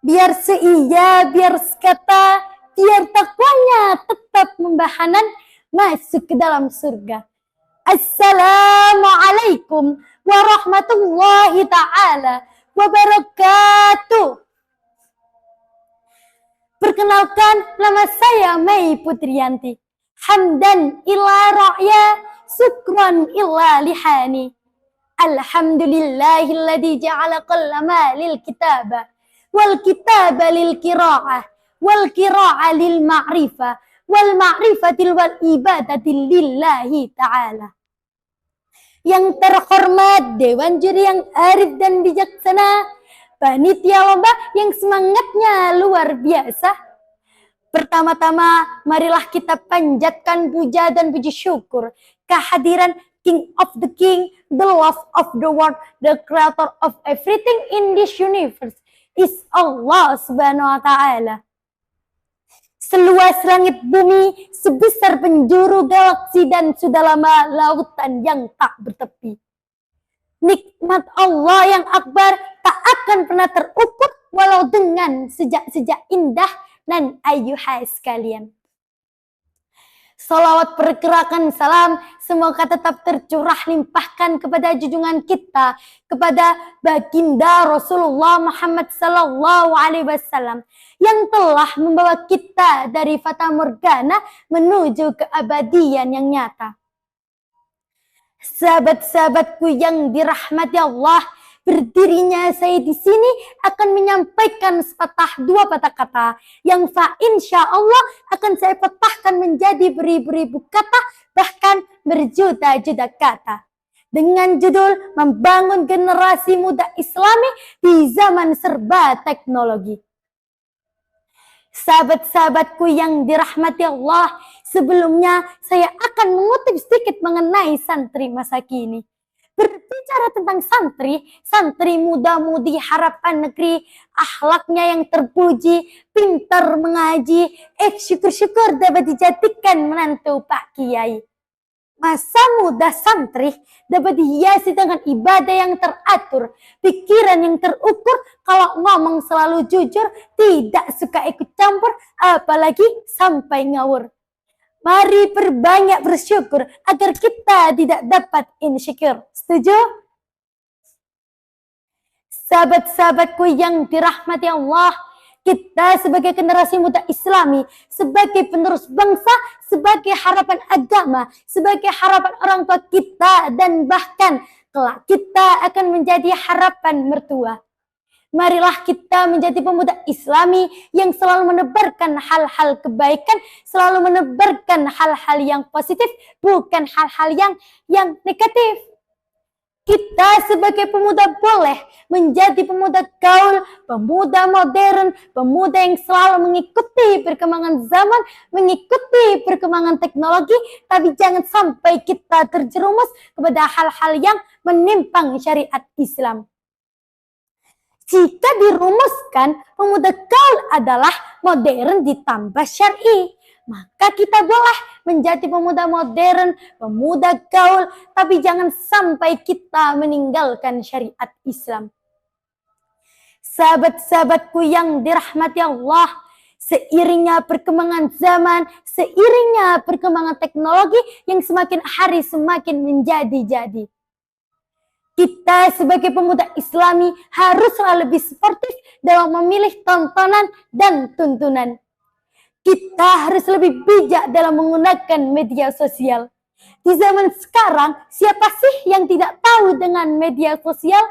biar seia, biar sekata, biar takwanya tetap membahanan masuk ke dalam surga. Assalamualaikum warahmatullahi ta'ala wabarakatuh. Perkenalkan, nama saya Mei Putriyanti. Hamdan illa ra'ya, syukran illa lihani. Alhamdulillahilladzi ja'ala qallama lil kitabah, wal kitaba lil qira'ah, wal qira'ah lil ma'rifah, wal ma'rifatil wal ibadatil lillahi ta'ala. Yang terhormat Dewan Juri yang arif dan bijaksana, panitia lomba yang semangatnya luar biasa. Pertama-tama, marilah kita panjatkan puja dan puji syukur kehadiran King of the King, the Lord of the world, the creator of everything in this universe is Allah Subhanahu wa Ta'ala. Seluas langit bumi, sebesar penjuru galaksi dan sudah lama lautan yang tak bertepi. Nikmat Allah yang akbar tak akan pernah terukur walau dengan sejak-sejak indah dan ayuhai sekalian. Salawat pergerakan salam semoga tetap tercurah limpahkan kepada junjungan kita, kepada baginda Rasulullah Muhammad sallallahu alaihi wasallam yang telah membawa kita dari fata morgana menuju keabadian yang nyata. Sahabat-sahabatku yang dirahmati Allah, berdirinya saya di sini akan menyampaikan dua patah kata yang insya Allah akan saya patahkan menjadi beribu-ribu kata, bahkan berjuta-juta kata. Dengan judul Membangun Generasi Muda Islami di Zaman Serba Teknologi. Sahabat-sahabatku yang dirahmati Allah, sebelumnya saya akan mengutip sedikit mengenai santri masa kini. Berbicara tentang santri muda-mudi harapan negeri, akhlaknya yang terpuji, pintar mengaji, syukur-syukur dapat dijadikan menantu Pak Kiai. Masa muda santri dapat dihiasi dengan ibadah yang teratur, pikiran yang terukur, kalau ngomong selalu jujur, tidak suka ikut campur, apalagi sampai ngawur. Mari perbanyak bersyukur agar kita tidak dapat insecure. Setuju? Sahabat-sahabatku yang dirahmati Allah, kita sebagai generasi muda Islami, sebagai penerus bangsa, sebagai harapan agama, sebagai harapan orang tua kita, dan bahkan kelak kita akan menjadi harapan mertua. Marilah kita menjadi pemuda Islami yang selalu menebarkan hal-hal kebaikan, selalu menebarkan hal-hal yang positif, bukan hal-hal yang negatif. Kita sebagai pemuda boleh menjadi pemuda gaul, pemuda modern, pemuda yang selalu mengikuti perkembangan zaman, mengikuti perkembangan teknologi, tapi jangan sampai kita terjerumus kepada hal-hal yang menyimpang syariat Islam. Jika dirumuskan, pemuda gaul adalah modern ditambah syar'i, maka kita boleh menjadi pemuda modern, pemuda gaul, tapi jangan sampai kita meninggalkan syariat Islam. Sahabat-sahabatku yang dirahmati Allah, seiringnya perkembangan zaman, seiringnya perkembangan teknologi yang semakin hari semakin menjadi-jadi, kita sebagai pemuda Islami haruslah lebih sportif dalam memilih tontonan dan tuntunan. Kita harus lebih bijak dalam menggunakan media sosial. Di zaman sekarang, siapa sih yang tidak tahu dengan media sosial?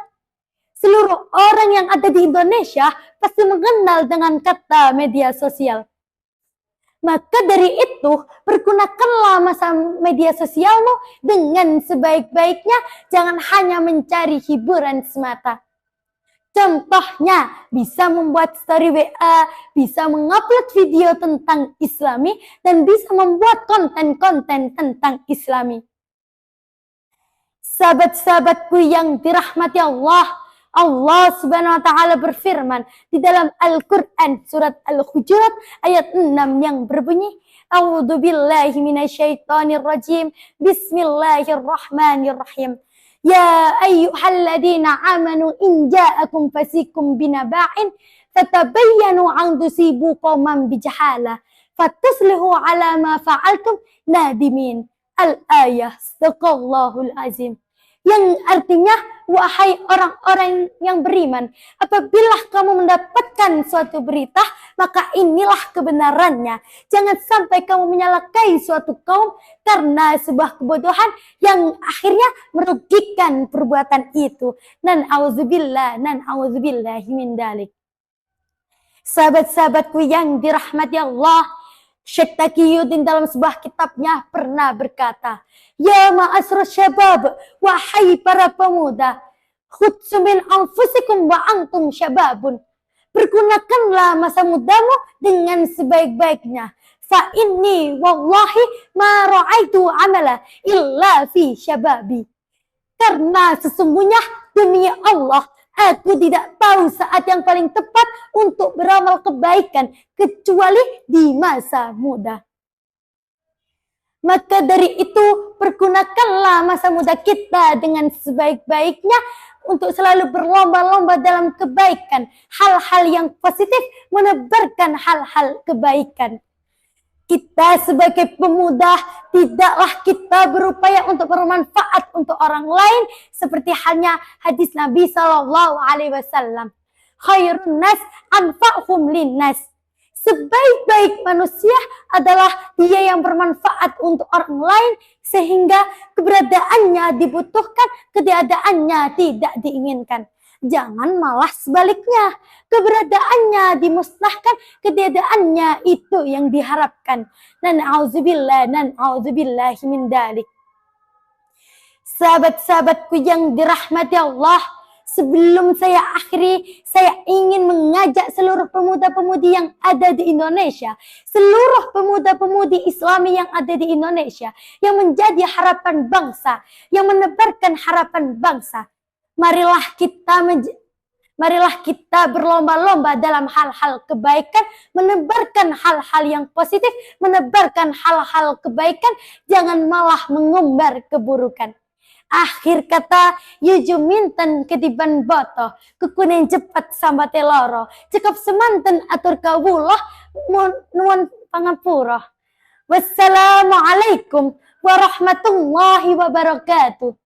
Seluruh orang yang ada di Indonesia pasti mengenal dengan kata media sosial. Maka dari itu, pergunakanlah masa media sosialmu dengan sebaik-baiknya, jangan hanya mencari hiburan semata. Contohnya, bisa membuat story WA, bisa mengupload video tentang Islami, dan bisa membuat konten-konten tentang Islami. Sahabat-sahabatku yang dirahmati Allah, Allah Subhanahu wa Ta'ala berfirman di dalam Al-Quran surat Al-Hujurat ayat 6 yang berbunyi, A'udzu billahi minasyaitonir rajim, Bismillahirrahmanirrahim. Ya ayyuhalladzina amanu in ja'akum fasikum binaba'in fatabayyanu an tusibu qauman bijahalah fatuslihu ala ma fa'altum nadimin. Al-ayah, sadaqallahul azim. Yang artinya, wahai orang-orang yang beriman, apabila kamu mendapatkan suatu berita, maka inilah kebenarannya. Jangan sampai kamu menyalakai suatu kaum karena sebuah kebodohan yang akhirnya merugikan perbuatan itu. Nan auzubillah min dalik. Sahabat-sahabatku yang dirahmati Allah, Syekh Taqiyuddin dalam sebuah kitabnya pernah berkata, Ya ma'asra syabab, wahai para pemuda, khudsu min anfusikum wa antum syababun. Pergunakanlah masa mudamu dengan sebaik-baiknya. Fa inni wallahi ma ra'aitu amala illa fi syababi. Karena sesungguhnya demi Allah, aku tidak tahu saat yang paling tepat untuk beramal kebaikan kecuali di masa muda. Maka dari itu, pergunakanlah masa muda kita dengan sebaik-baiknya untuk selalu berlomba-lomba dalam kebaikan. Hal-hal yang positif menebarkan hal-hal kebaikan. Kita sebagai pemuda tidaklah kita berupaya untuk bermanfaat untuk orang lain seperti halnya hadis Nabi Shallallahu Alaihi Wasallam. Khairun nas anfa'hum linnas. Sebaik-baik manusia adalah dia yang bermanfaat untuk orang lain sehingga keberadaannya dibutuhkan, ketiadaannya tidak diinginkan. Jangan malah sebaliknya, keberadaannya dimusnahkan, ketiadaannya itu yang diharapkan. Na'udzubillah min dalik. Sahabat-sahabatku yang dirahmati Allah, sebelum saya akhiri, saya ingin mengajak seluruh pemuda-pemudi yang ada di Indonesia, seluruh pemuda-pemudi Islami yang ada di Indonesia, yang menjadi harapan bangsa, yang menebarkan harapan bangsa. Marilah kita berlomba-lomba dalam hal-hal kebaikan, menebarkan hal-hal yang positif, menebarkan hal-hal kebaikan, jangan malah mengumbar keburukan. Akhir kata, yujuminten kediban boto, kekunin cepat sambate loro, cekap semanten atur kawuloh, nuwun pangapura. Wassalamualaikum warahmatullahi wabarakatuh.